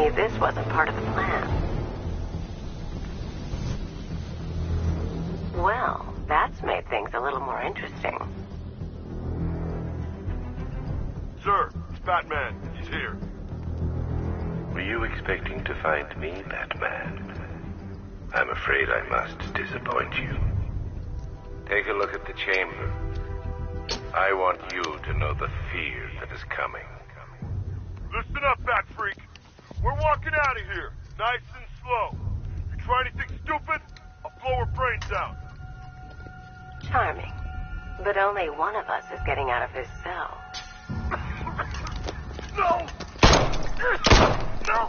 me this wasn't part of the plan. Well, that's made things a little more interesting. Sir, it's Batman. He's here. Were you expecting to find me, Batman? I'm afraid I must disappoint you. Take a look at the chamber. I want you to know the fear that is coming. Listen up, Bat Freak. We're walking out of here, nice and slow. You try anything stupid, I'll blow her brains out. Charming. But only one of us is getting out of his cell. No! No!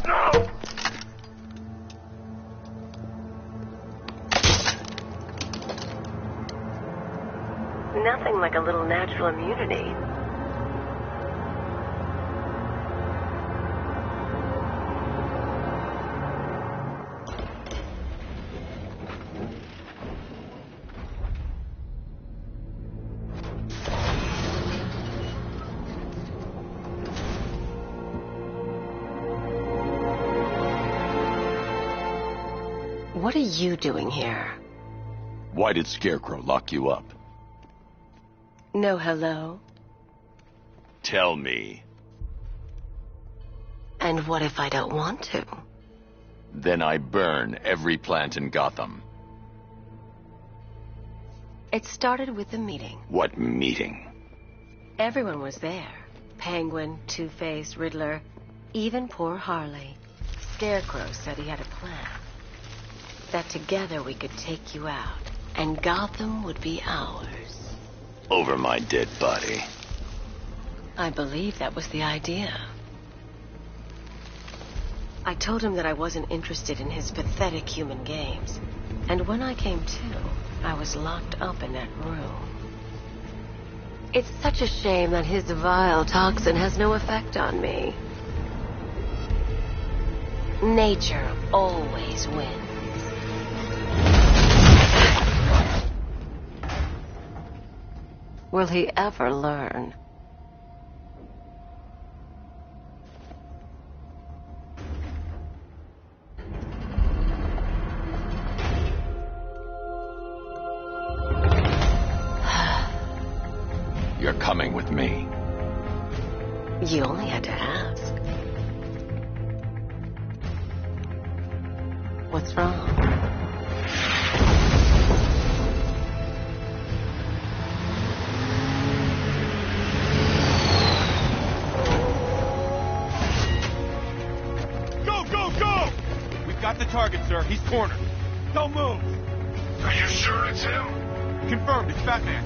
No! Nothing like a little natural immunity. What are you doing here? Why did Scarecrow lock you up? No hello? Tell me. And what if I don't want to? Then I burn every plant in Gotham. It started with a meeting. What meeting? Everyone was there. Penguin, Two-Face, Riddler, even poor Harley. Scarecrow said he had a plan. That together we could take you out, and Gotham would be ours. Over my dead body. I believe that was the idea. I told him that I wasn't interested in his pathetic human games. And when I came to, I was locked up in that room. It's such a shame that his vile toxin has no effect on me. Nature always wins. Will he ever learn? You're coming with me. You only had to ask. What's wrong? Got the target, sir. He's cornered. Don't move. Are you sure it's him? Confirmed. It's Batman.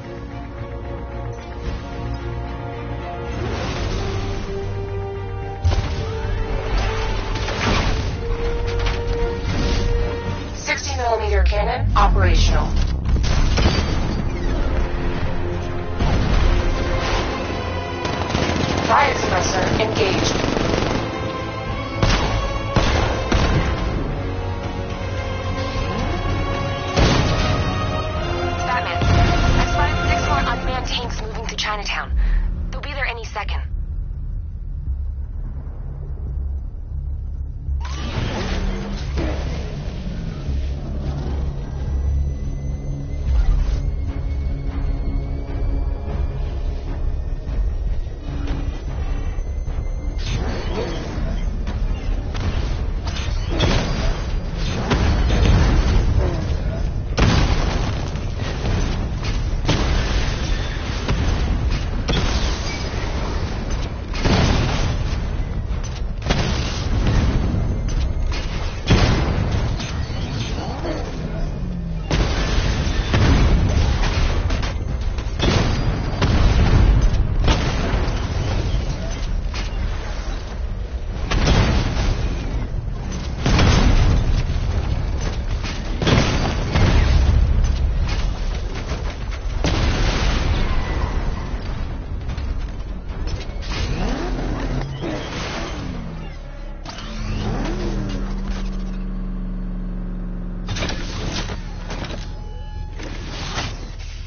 .60mm cannon operational. Riot suppressor engaged. Tanks moving through Chinatown. They'll be there any second.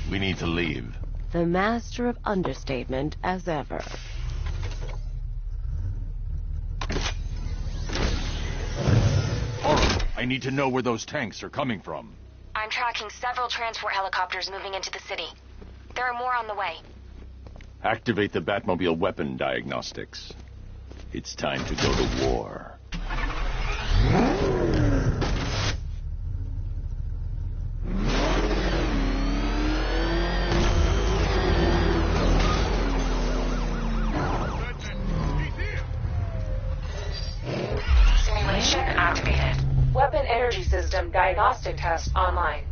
We need to leave. The master of understatement as ever. I need to know where those tanks are coming from. I'm tracking several transport helicopters moving into the city. There are more on the way. Activate the Batmobile weapon diagnostics. It's time to go to war. Simulation activated. Weapon energy system diagnostic test online.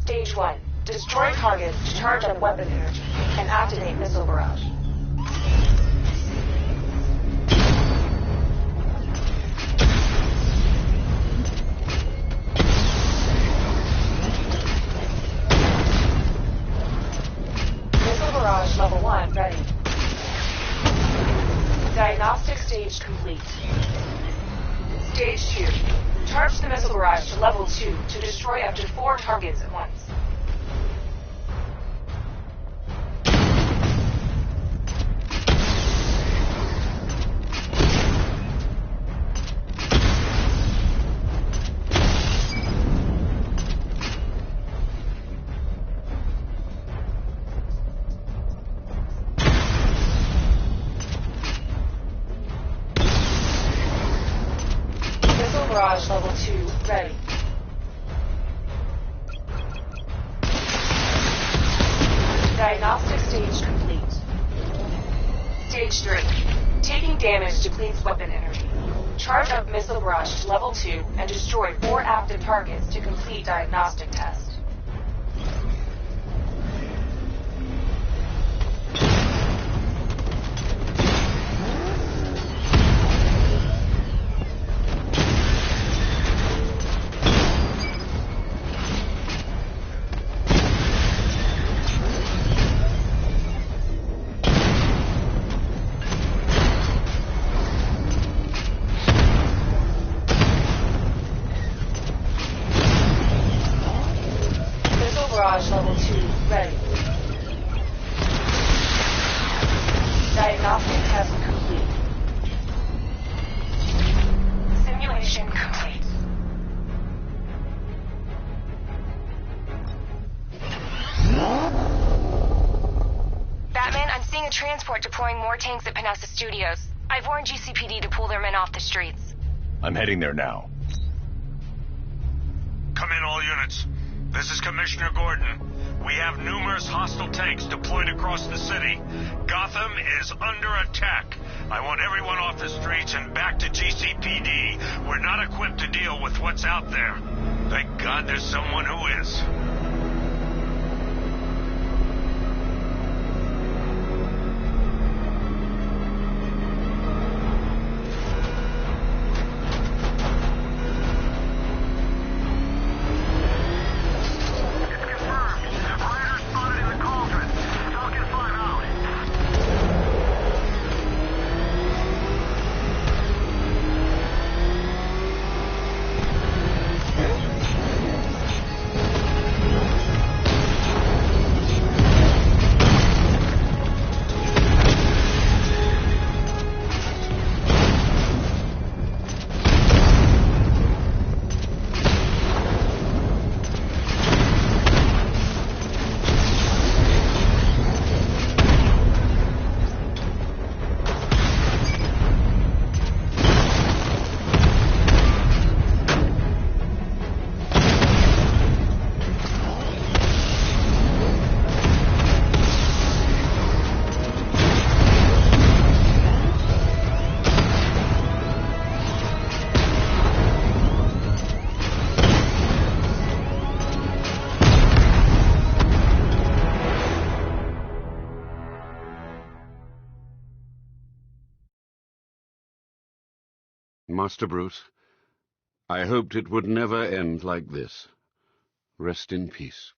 Stage 1. Destroy targets to charge up weapon energy and activate missile barrage. Missile barrage level 1 ready. Diagnostic stage complete. Stage 2. Charge the missile barrage to level 2 to destroy up to 4 targets at once. Barrage level 2 ready. Diagnostic stage complete. Stage 3. Taking damage depletes weapon energy. Charge up missile barrage to level 2 and destroy 4 active targets to complete diagnostic test. Barrage level 2 ready. Diagnostic test complete. Simulation complete. Batman, I'm seeing a transport deploying more tanks at Panessa Studios. I've warned GCPD to pull their men off the streets. I'm heading there now. Come in, all units. This is Commissioner Gordon. We have numerous hostile tanks deployed across the city. Gotham is under attack. I want everyone off the streets and back to GCPD. We're not equipped to deal with what's out there. Thank God there's someone who is. Master Bruce, I hoped it would never end like this. Rest in peace.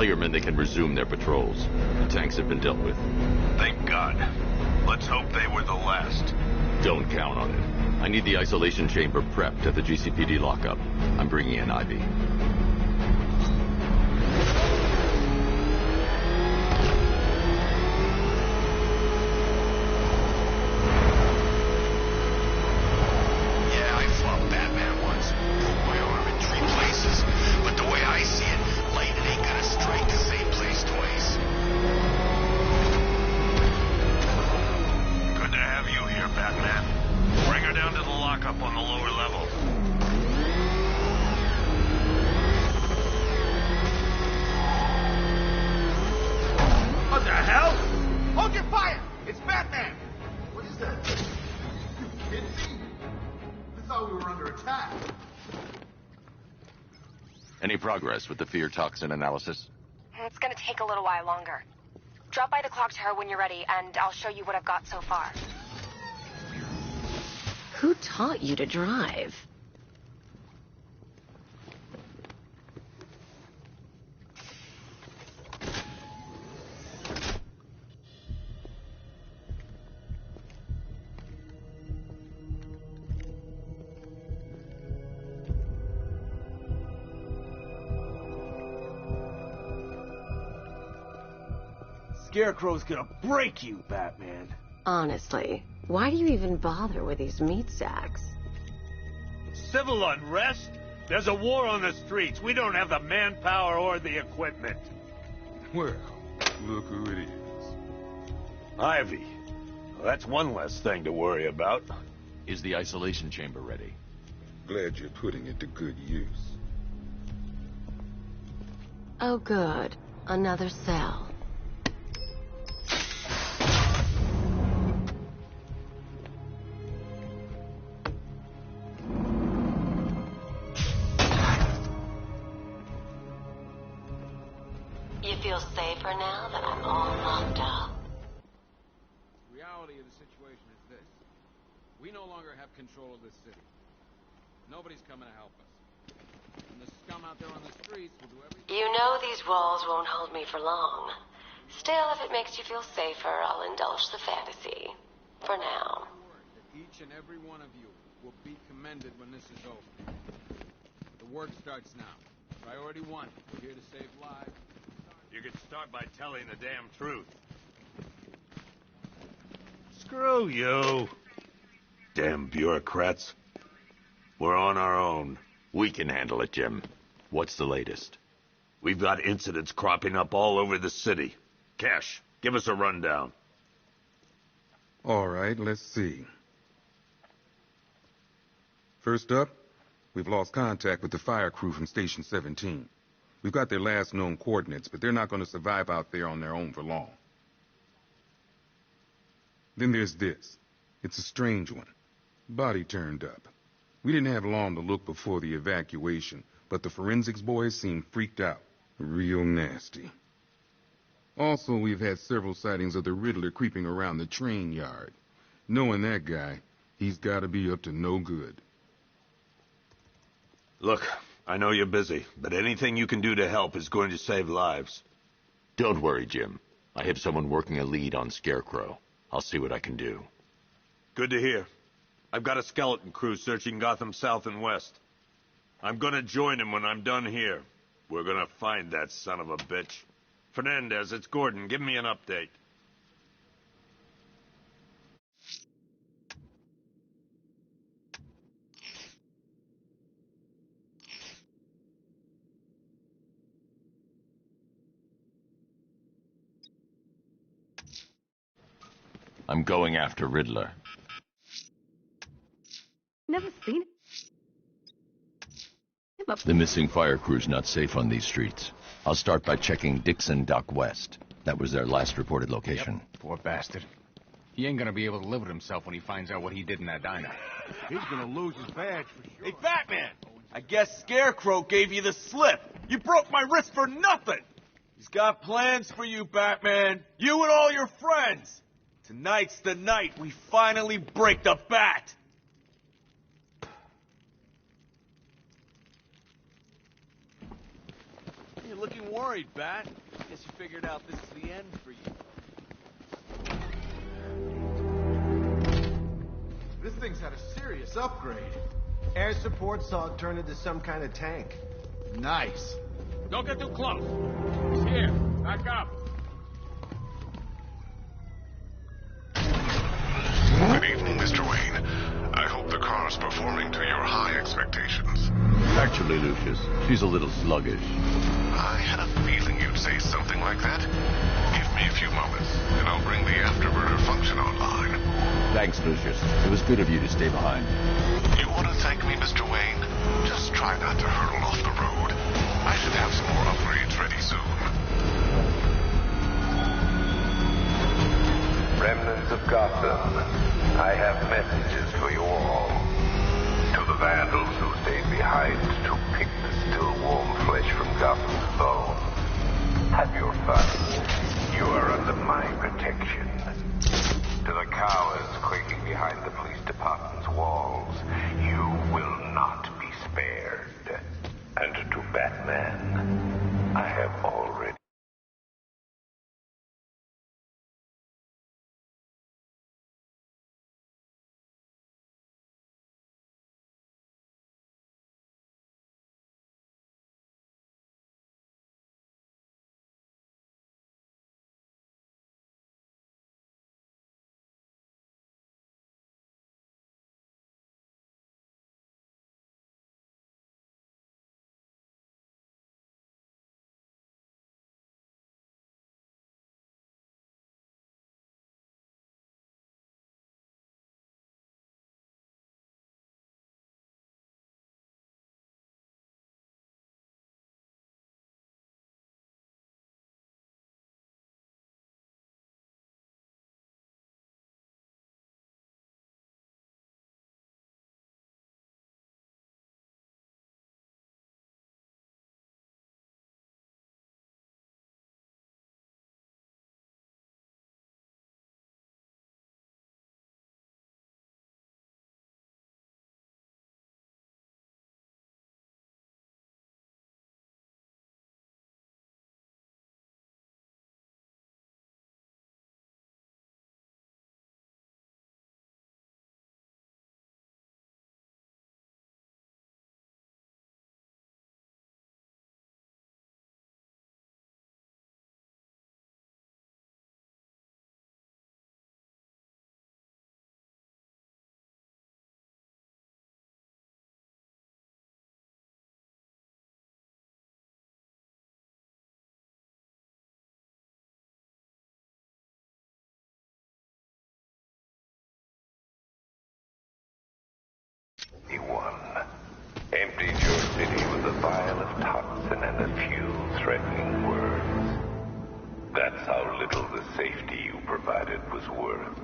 Tell your men they can resume their patrols. The tanks have been dealt with. Thank God. Let's hope they were the last. Don't count on it. I need the isolation chamber prepped at the GCPD lockup. I'm bringing in Ivy. Any progress with the fear toxin analysis? It's gonna take a little while longer. Drop by the clock tower when you're ready, and I'll show you what I've got so far. Who taught you to drive? Scarecrow's gonna break you, Batman. Honestly, why do you even bother with these meat sacks? Civil unrest? There's a war on the streets. We don't have the manpower or the equipment. Well, look who it is. Ivy. Well, that's one less thing to worry about. Is the isolation chamber ready? Glad you're putting it to good use. Oh, good. Another cell. You feel safer now that I'm all locked up? The reality of the situation is this. We no longer have control of this city. Nobody's coming to help us. And the scum out there on the streets will do everything... You know these walls won't hold me for long. Still, if it makes you feel safer, I'll indulge the fantasy. For now. Each and every one of you will be commended when this is over. The work starts now. Priority 1, we're here to save lives. You could start by telling the damn truth. Screw you. Damn bureaucrats. We're on our own. We can handle it, Jim. What's the latest? We've got incidents cropping up all over the city. Cash, give us a rundown. All right, let's see. First up, we've lost contact with the fire crew from Station 17. We've got their last known coordinates, but they're not going to survive out there on their own for long. Then there's this. It's a strange one. Body turned up. We didn't have long to look before the evacuation, but the forensics boys seemed freaked out. Real nasty. Also, we've had several sightings of the Riddler creeping around the train yard. Knowing that guy, he's got to be up to no good. Look, I know you're busy, but anything you can do to help is going to save lives. Don't worry, Jim. I have someone working a lead on Scarecrow. I'll see what I can do. Good to hear. I've got a skeleton crew searching Gotham south and west. I'm gonna join him when I'm done here. We're gonna find that son of a bitch. Fernandez, it's Gordon. Give me an update. I'm going after Riddler. Never seen it. The missing fire crew's not safe on these streets. I'll start by checking Dixon Dock West. That was their last reported location. Yep, poor bastard. He ain't gonna be able to live with himself when he finds out what he did in that diner. He's gonna lose his badge for sure. Hey, Batman! I guess Scarecrow gave you the slip. You broke my wrist for nothing! He's got plans for you, Batman. You and all your friends. Tonight's the night we finally break the bat. You're looking worried, Bat. Guess you figured out this is the end for you. This thing's had a serious upgrade. Air support saw it turn into some kind of tank. Nice. Don't get too close. He's here. Back up. Good evening, Mr. Wayne. I hope the car's performing to your high expectations. Actually, Lucius, she's a little sluggish. I had a feeling you'd say something like that. Give me a few moments, and I'll bring the afterburner function online. Thanks, Lucius. It was good of you to stay behind. You want to thank me, Mr. Wayne? Just try not to hurtle off the road. I should have some more upgrades ready soon. Remnants of Gotham, I have messages for you all. To the vandals who stayed behind to pick the still warm flesh from Gotham's bones. Have your fun. You are under my protection. To the cowards quaking behind the police department's walls, you will not be spared. And to Batman, I have already... He won. Emptied your city with a vial of toxin and a few threatening words. That's how little the safety you provided was worth.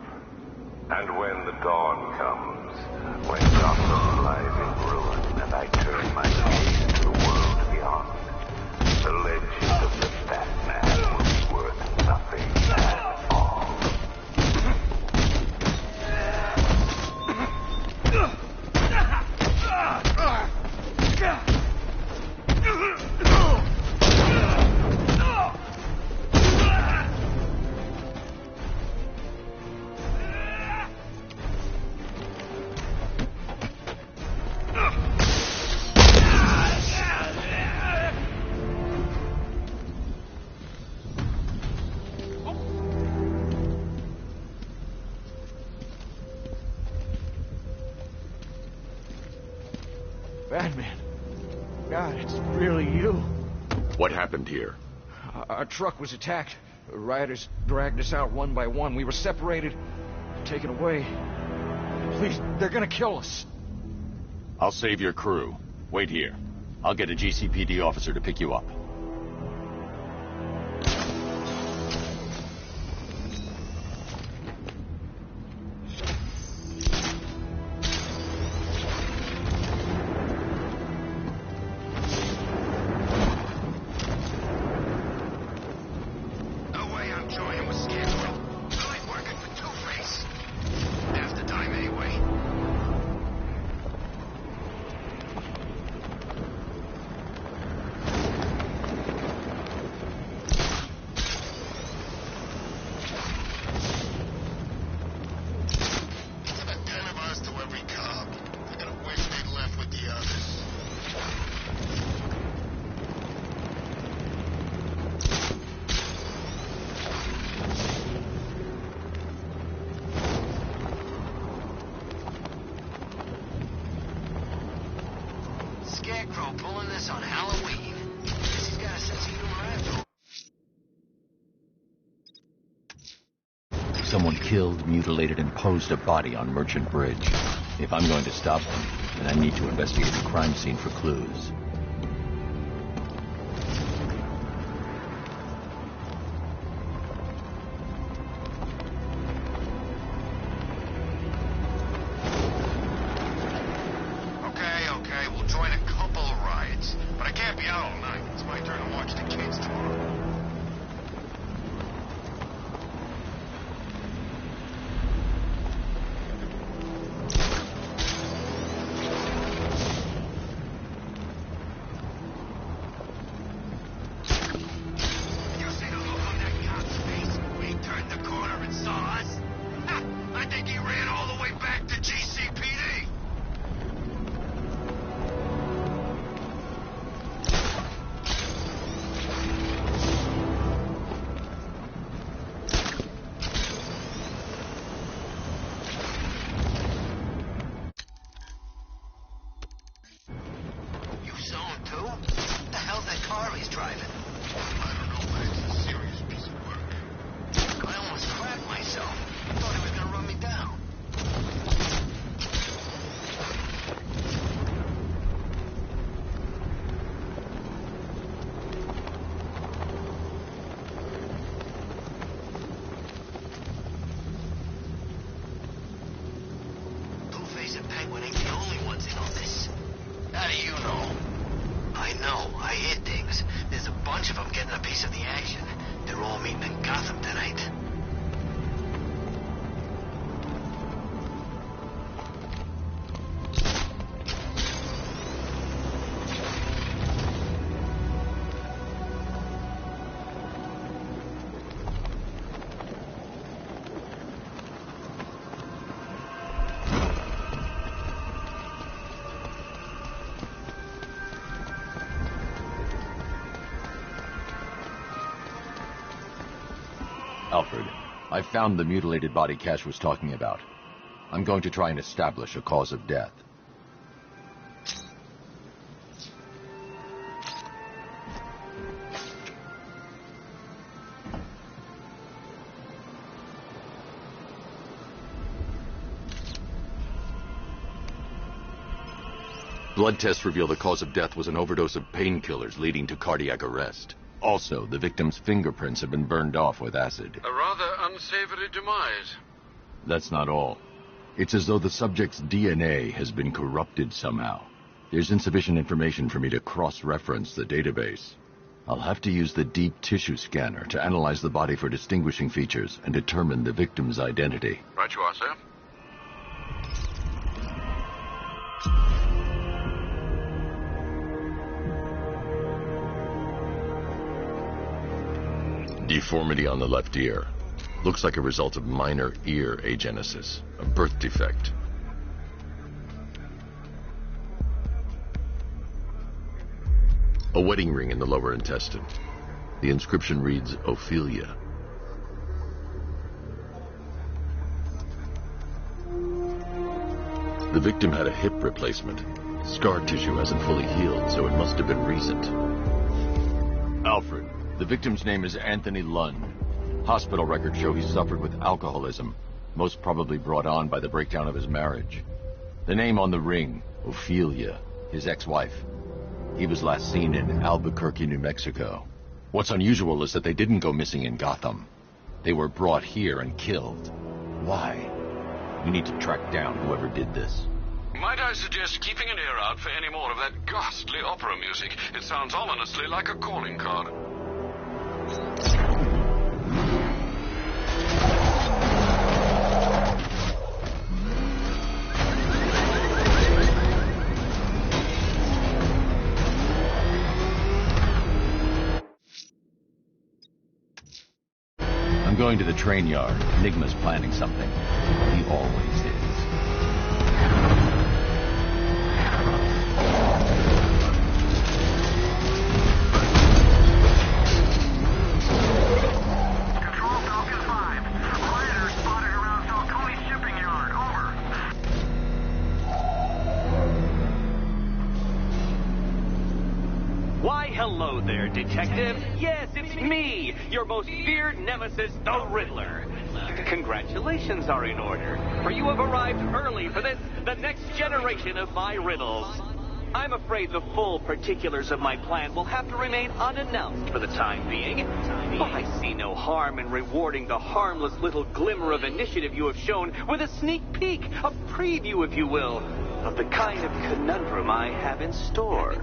And when the dawn comes, when Gotham lies in ruin and I turn my gaze to the world beyond, the legend of the Batman will be worth nothing at all. Batman. God, it's really you. What happened here? Our truck was attacked. Rioters dragged us out one by one. We were separated, taken away. Please, they're gonna kill us. I'll save your crew. Wait here. I'll get a GCPD officer to pick you up. Scarecrow pulling this on Halloween. Guess he's got a sense of humor after all. Someone killed, mutilated, and posed a body on Merchant Bridge. If I'm going to stop them, then I need to investigate the crime scene for clues. Okay, we'll join a couple of rides. But I can't be out all night. It's my turn to watch the kids tomorrow. Alfred, I found the mutilated body Cash was talking about. I'm going to try and establish a cause of death. Blood tests reveal the cause of death was an overdose of painkillers leading to cardiac arrest. Also, the victim's fingerprints have been burned off with acid. A rather unsavory demise. That's not all. It's as though the subject's DNA has been corrupted somehow. There's insufficient information for me to cross-reference the database. I'll have to use the deep tissue scanner to analyze the body for distinguishing features and determine the victim's identity. Right you are, sir. Deformity on the left ear. Looks like a result of minor ear agenesis, a birth defect. A wedding ring in the lower intestine. The inscription reads, Ophelia. The victim had a hip replacement. Scar tissue hasn't fully healed, so it must have been recent. Alfred. The victim's name is Anthony Lund. Hospital records show he suffered with alcoholism, most probably brought on by the breakdown of his marriage. The name on the ring, Ophelia, his ex-wife. He was last seen in Albuquerque, New Mexico. What's unusual is that they didn't go missing in Gotham. They were brought here and killed. Why? We need to track down whoever did this. Might I suggest keeping an ear out for any more of that ghastly opera music? It sounds ominously like a calling card. I'm going to the train yard. Enigma's planning something. He always is. Why, hello there, Detective. Yes, it's me, your most feared nemesis, the Riddler. Congratulations are in order, for you have arrived early for this, the next generation of my riddles. I'm afraid the full particulars of my plan will have to remain unannounced for the time being, but I see no harm in rewarding the harmless little glimmer of initiative you have shown with a sneak peek, a preview, if you will, of the kind of conundrum I have in store.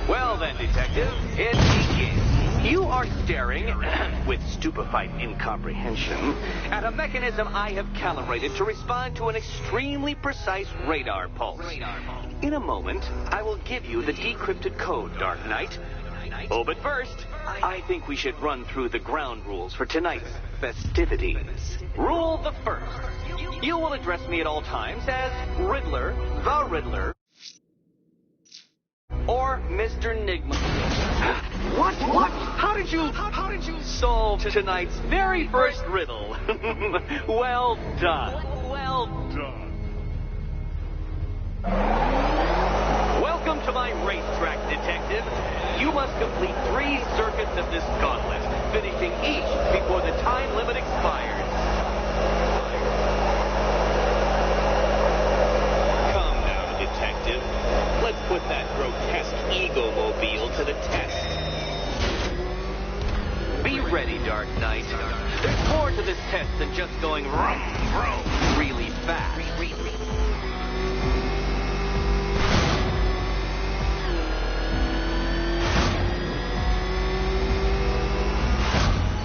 Well then, Detective, it begins. You are staring, with stupefied incomprehension, at a mechanism I have calibrated to respond to an extremely precise radar pulse. In a moment, I will give you the decrypted code, Dark Knight. Oh, but first, I think we should run through the ground rules for tonight's festivities. Rule the first. You will address me at all times as Riddler, the Riddler, or Mr. Nigma. What? How did you solve tonight's very first riddle? Well done. Welcome to my racetrack, Detective. You must complete 3 circuits of this gauntlet, finishing each before the time limit expires. Come now, Detective. Let's put that grotesque ego-mobile to the test. Be ready, Dark Knight. There's more to this test than just going vroom, vroom, really fast.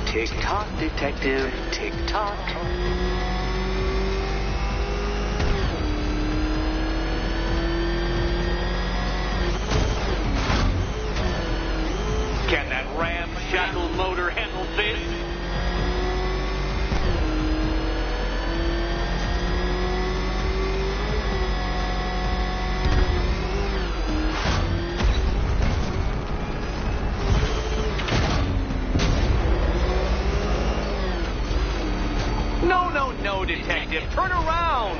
Tick-tock, Detective, tick-tock. Can that ramshackle motor handle this? No, Detective. Turn around!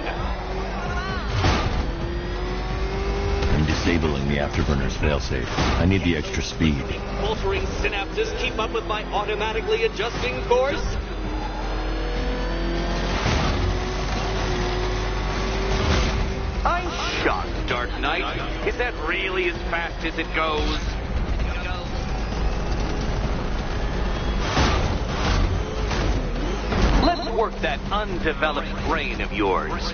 I'm disabling the afterburner's failsafe. I need the extra speed. Altering synapses keep up with my automatically adjusting course? I'm shocked, Dark Knight. Is that really as fast as it goes? Let's work that undeveloped brain of yours.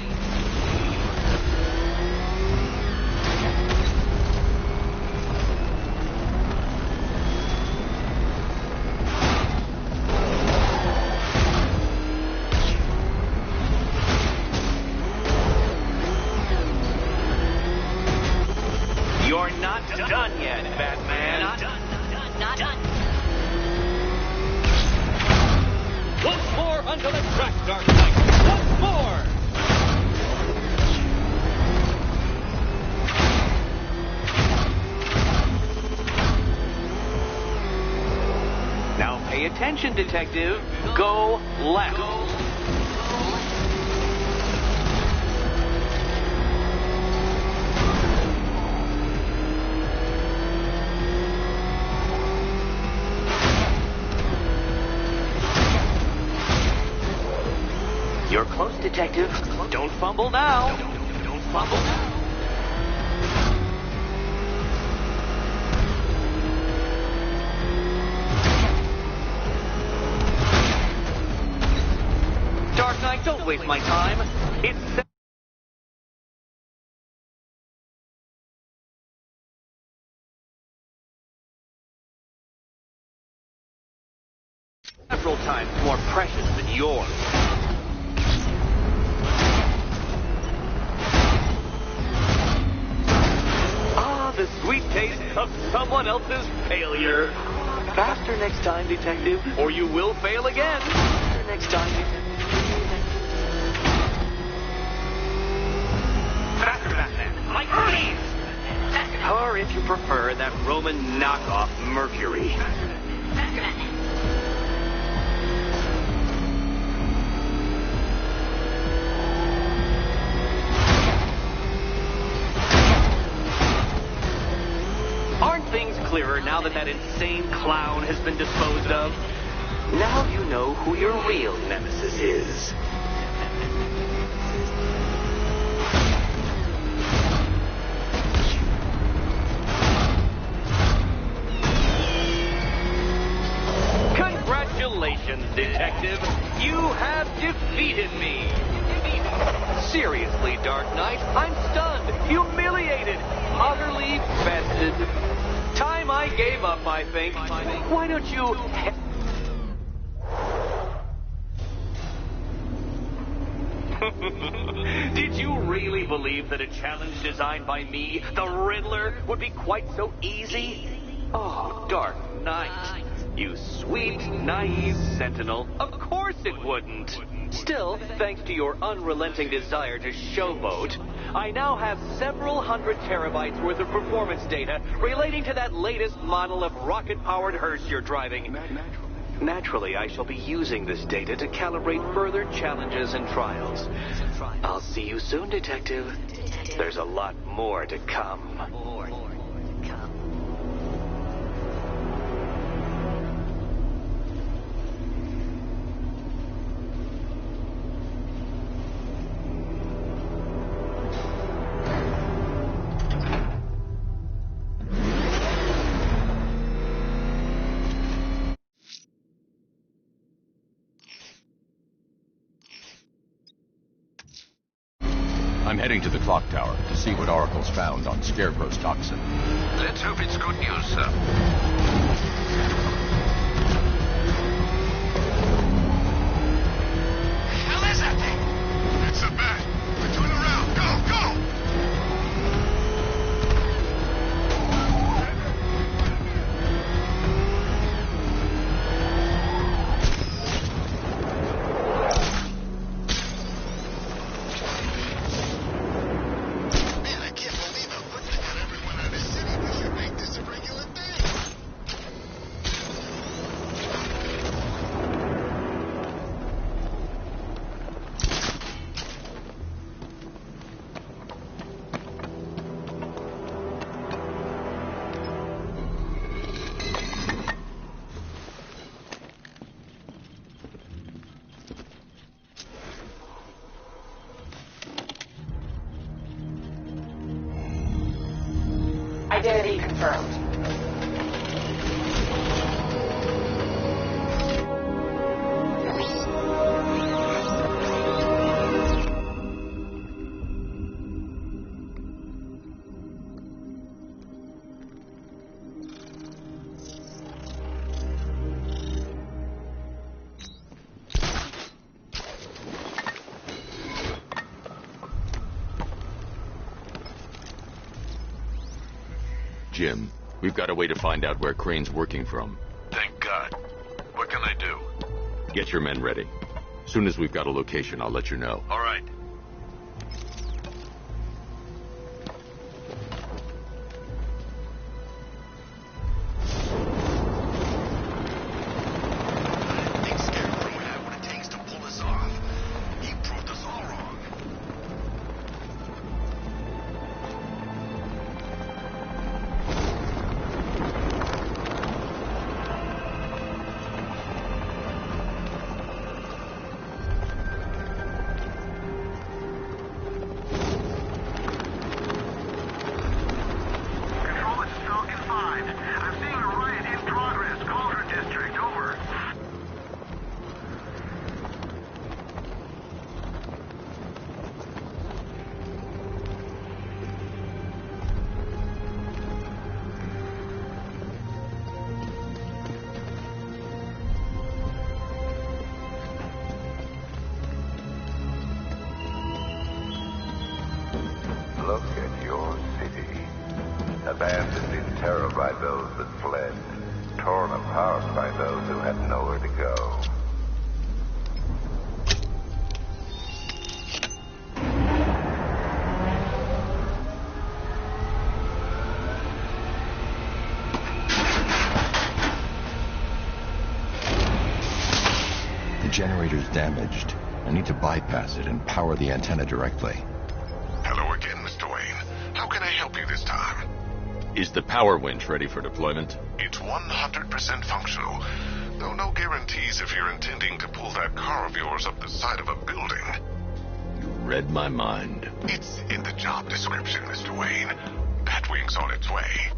You're not done yet, Batman. Not done. Once more onto the track, Dark Knight. Once more! Now pay attention, Detective. Go left. You're close, Detective. Don't fumble now. Don't fumble now. Dark Knight, don't waste my time. It's several times more precious than yours. The sweet taste of someone else's failure. Faster next time, Detective, or you will fail again. Faster next time, Detective. Faster, Batman. My please. Hurry if you prefer that Roman knockoff Mercury. Aren't things clearer now that that insane clown has been disposed of? Now you know who your real nemesis is. Congratulations, Detective. You have defeated me. Seriously, Dark Knight, I'm stunned, humiliated, utterly bested. Time I gave up, I think. Why don't you... Did you really believe that a challenge designed by me, the Riddler, would be quite so easy? Oh, Dark Knight. You sweet, naive sentinel. Of course it wouldn't. Still, thanks to your unrelenting desire to showboat, I now have several hundred terabytes worth of performance data relating to that latest model of rocket-powered hearse you're driving. Naturally, I shall be using this data to calibrate further challenges and trials. I'll see you soon, Detective. There's a lot more to come. I'm heading to the clock tower to see what Oracle's found on Scarecrow's toxin. Let's hope it's good news, sir. Hell is that thing? It's a bat. We're turning around. Go, go! Identity confirmed. Jim, we've got a way to find out where Crane's working from. Thank God. What can I do? Get your men ready. As soon as we've got a location, I'll let you know. All right. Look at your city. Abandoned in terror by those that fled. Torn apart by those who had nowhere to go. generator's damaged. I need to bypass it and power the antenna directly. Hello again, Mr. Wayne. How can I help you this time? Is the power winch ready for deployment? It's 100% functional, though no guarantees if you're intending to pull that car of yours up the side of a building. You read my mind. It's in the job description, Mr. Wayne. Batwing's on its way.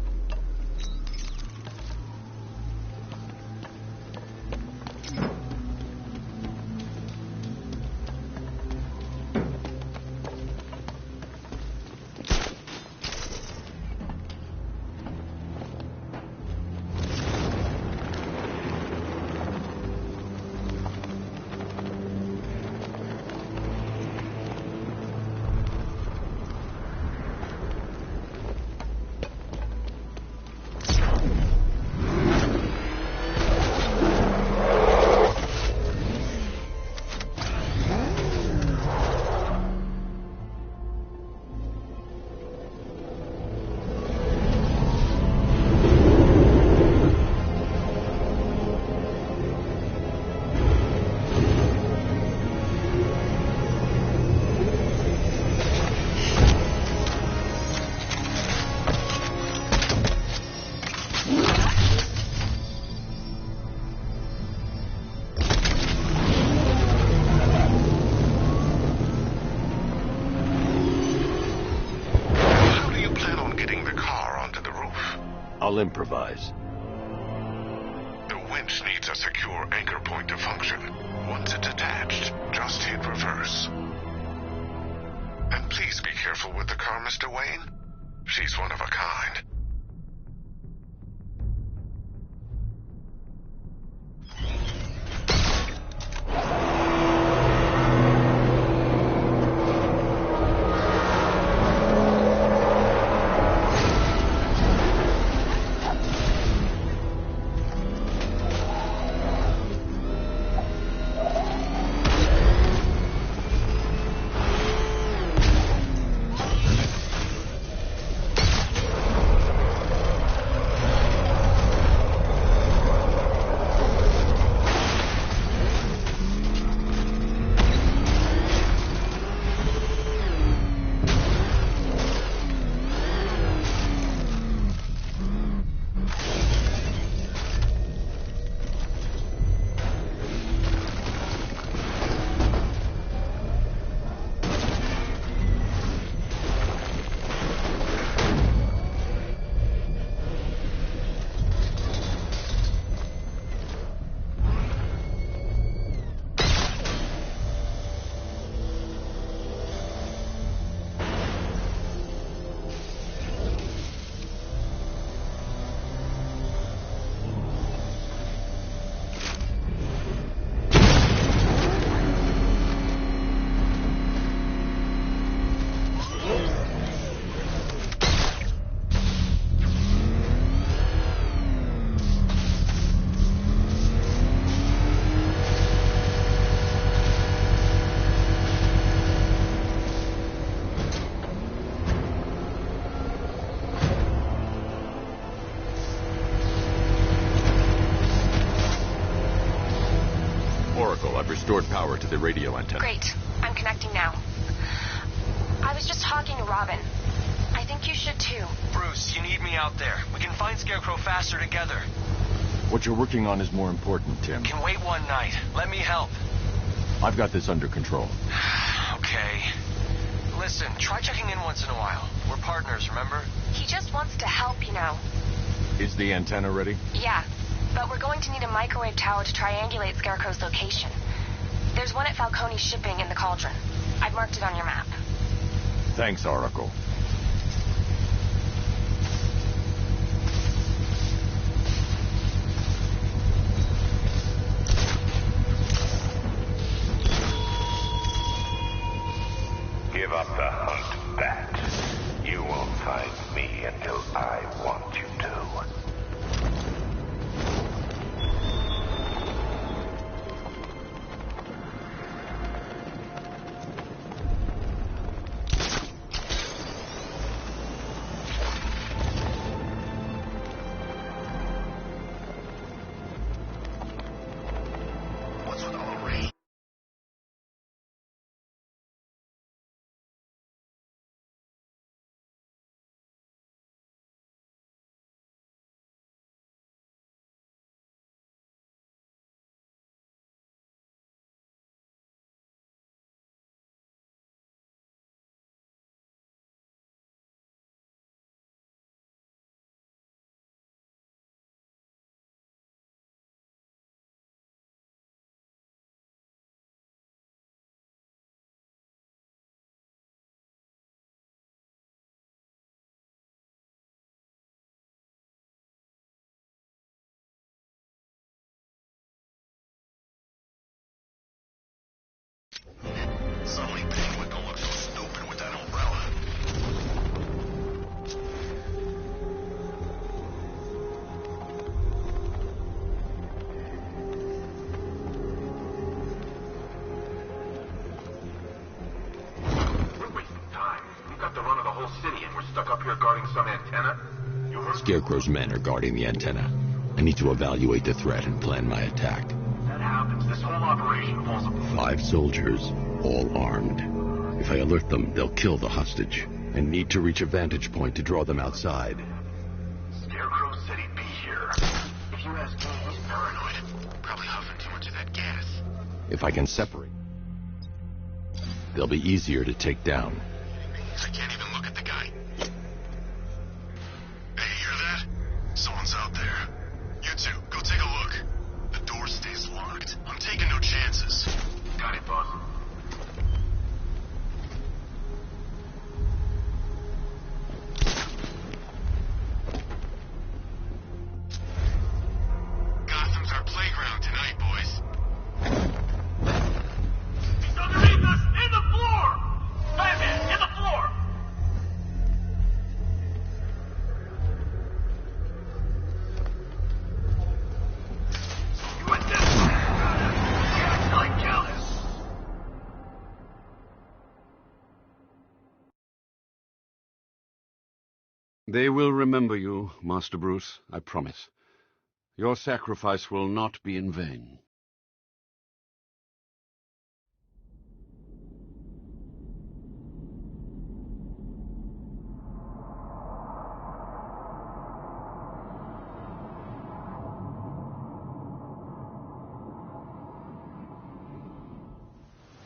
I'll improvise. The winch needs a secure anchor point to function. Once it's attached, just hit reverse. And please be careful with the car, Mr. Wayne. She's one of a kind. I've restored power to the radio antenna. Great. I'm connecting now. I was just talking to Robin. I think you should too. Bruce, you need me out there. We can find Scarecrow faster together. What you're working on is more important, Tim. Can wait one night. Let me help. I've got this under control. Okay. Listen, try checking in once in a while. We're partners, remember? He just wants to help, you know. Is the antenna ready? Yeah, but we're going to need a microwave tower to triangulate Scarecrow's location. There's one at Falcone's shipping in the Cauldron. I've marked it on your map. Thanks, Oracle. Give up the hunt, Bat. You won't find me until I want you to. What's with all the rain? some antenna? Scarecrow's men are guarding the antenna. I need to evaluate the threat and plan my attack. That happens. This whole operation falls apart. 5 soldiers, all armed. If I alert them, they'll kill the hostage. I need to reach a vantage point to draw them outside. Scarecrow said he'd be here. If you ask me, he's paranoid. Probably huffing too much of that gas. If I can separate, they'll be easier to take down. I can't even look at the guy. Hey, you hear that? Someone's out there. You two, go take a look. The door stays locked. I'm taking no chances. Got it, boss. Gotham's our playground tonight, boys. He's underneath us! In the floor! Batman, in the floor! You went this way. You act like jealous. They will remember you, Master Bruce, I promise. Your sacrifice will not be in vain.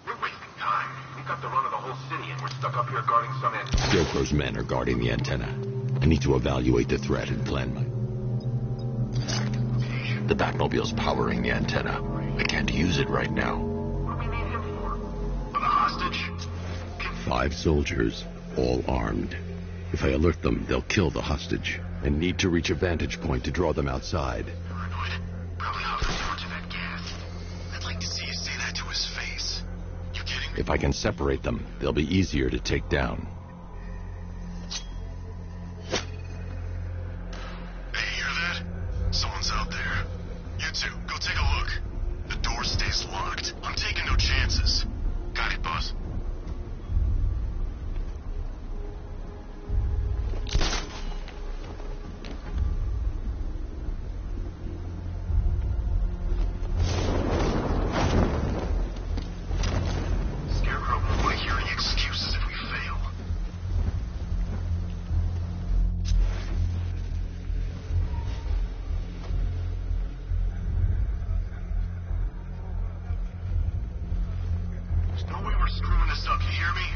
We're wasting time. We've got the run of the whole city, and we're stuck up here guarding some antenna. Scarecrow's men are guarding the antenna. I need to evaluate the threat and plan my... The Batmobile's powering the antenna. I can't use it right now. What do we need him for? For the hostage? 5 soldiers, all armed. If I alert them, they'll kill the hostage. I need to reach a vantage point to draw them outside. Paranoid. Probably huffing too much of that gas. I'd like to see you say that to his face. You kidding me? If I can separate them, they'll be easier to take down. Hey, you hear that? Someone's out there. You two, go take a look. The door stays locked. I'm taking no chances. Got it, boss. Scarecrow won't want to hear any excuses if we fail. There's no way we're screwing this up, you hear me?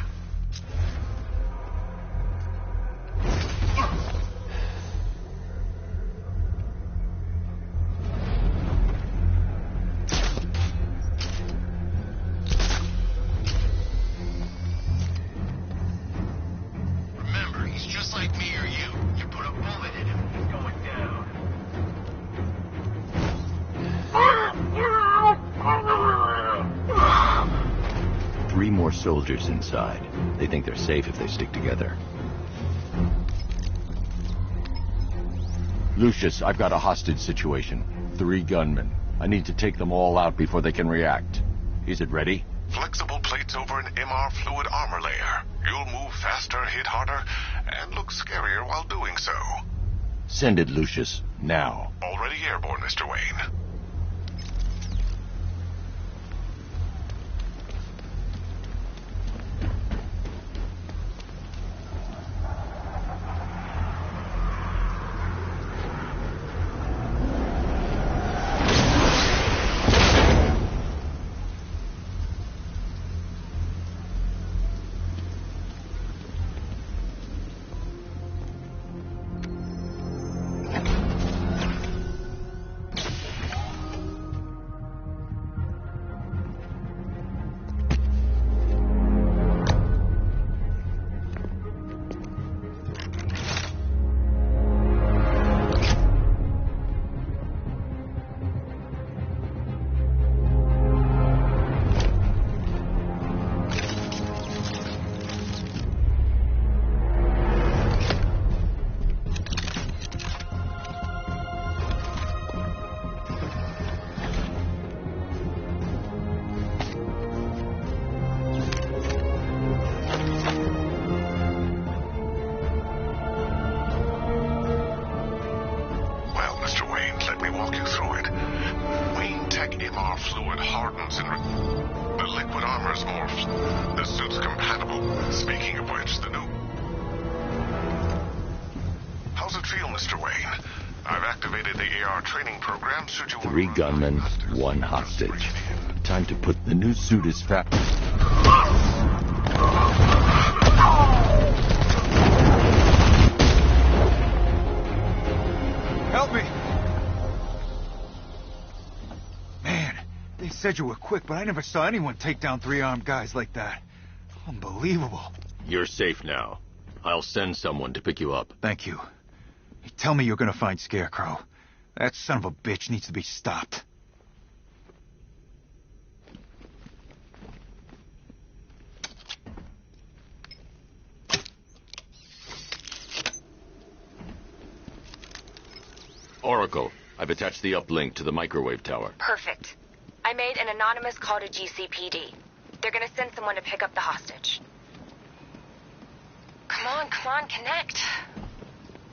Remember, he's just like me or you. You put a bullet in him, he's going down. 3 more soldiers inside. They think they're safe if they stick together. Lucius, I've got a hostage situation. 3 gunmen. I need to take them all out before they can react. Is it ready? Flexible plates over an MR fluid armor layer. You'll move faster, hit harder, and look scarier while doing so. Send it, Lucius. Now. Already airborne, Mr. Wayne. walk you through it. Wayne Tech MR fluid hardens and the liquid armor's morphs. The suit's compatible. Speaking of which, the new... How's it feel, Mr. Wayne? I've activated the AR training program should you... 3 gunmen, 1 hostage. Time to put the new suit as fast... Help me! Man, they said you were quick, but I never saw anyone take down 3 armed guys like that. Unbelievable. You're safe now. I'll send someone to pick you up. Thank you. Hey, tell me you're gonna find Scarecrow. That son of a bitch needs to be stopped. Oracle, I've attached the uplink to the microwave tower. Perfect. I made an anonymous call to GCPD. They're gonna send someone to pick up the hostage. Come on, connect.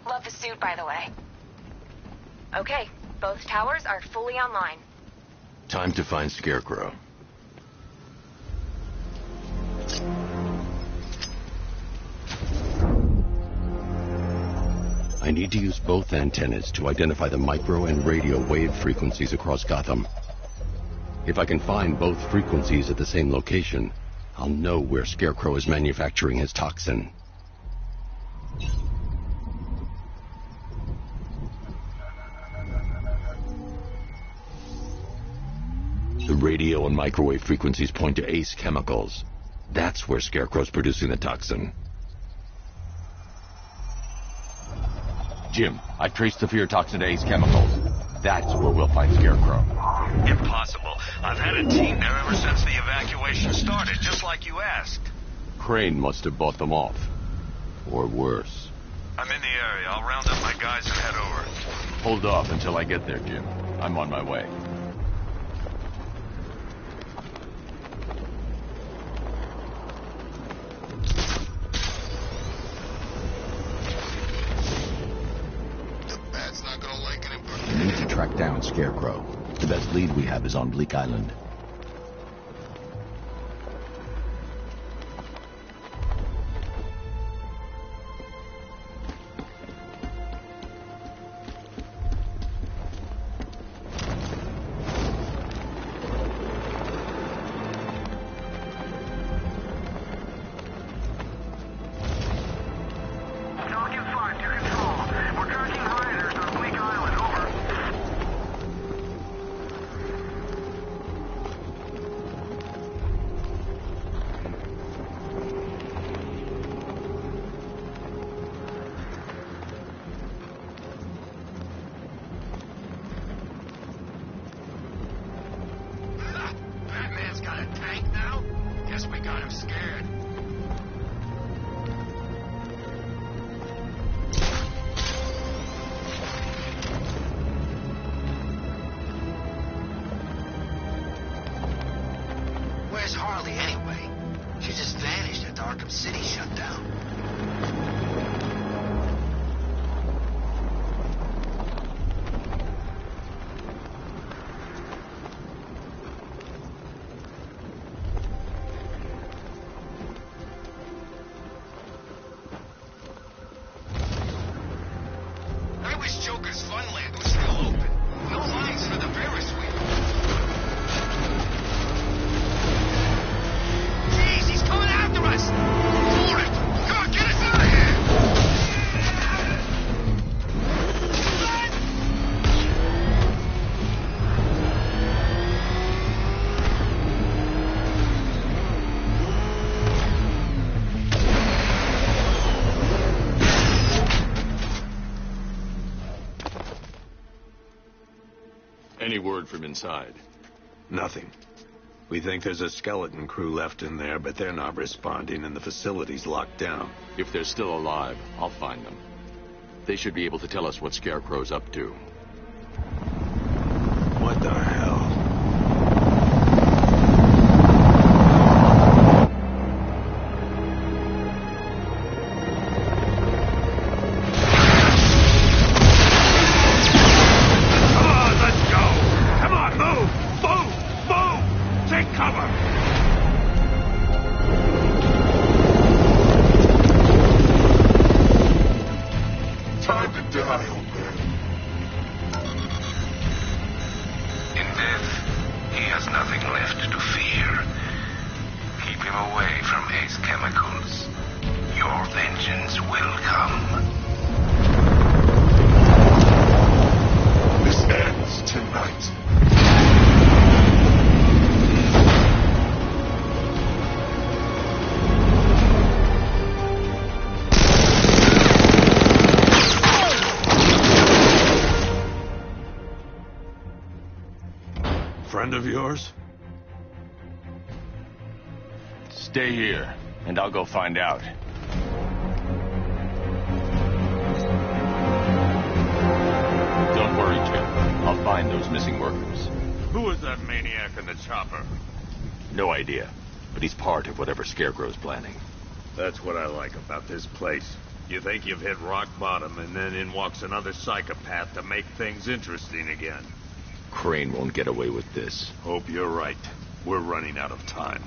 Love the suit, by the way. Okay, both towers are fully online. Time to find Scarecrow. I need to use both antennas to identify the micro and radio wave frequencies across Gotham. If I can find both frequencies at the same location, I'll know where Scarecrow is manufacturing his toxin. The radio and microwave frequencies point to Ace Chemicals. That's where Scarecrow's producing the toxin. Jim, I've traced the fear toxin to Ace Chemicals. That's where we'll find Scarecrow. Impossible. I've had a team there ever since the evacuation started, just like you asked. Crane must have bought them off. Or worse. I'm in the area. I'll round up my guys and head over. Hold off until I get there, Jim. I'm on my way. We need to track down Scarecrow. The best lead we have is on Bleak Island. Where's Harley anyway? She just vanished after Arkham City shut down. I wish Joker's Funland was still open. No lines for the Ferris wheel. Jeez, he's coming after us! For it! Come on, get us out of here! Any word from inside? Nothing. We think there's a skeleton crew left in there, but they're not responding and the facility's locked down. If they're still alive, I'll find them. They should be able to tell us what Scarecrow's up to. What the hell? Ah, the death, he has nothing left to fear. Keep him away from Ace Chemicals. Your vengeance will come. This ends tonight. Friend of yours? Stay here, and I'll go find out. Don't worry, Jim. I'll find those missing workers. Who is that maniac in the chopper? No idea, but he's part of whatever Scarecrow's planning. That's what I like about this place. You think you've hit rock bottom, and then in walks another psychopath to make things interesting again. Crane won't get away with this. Hope you're right. We're running out of time.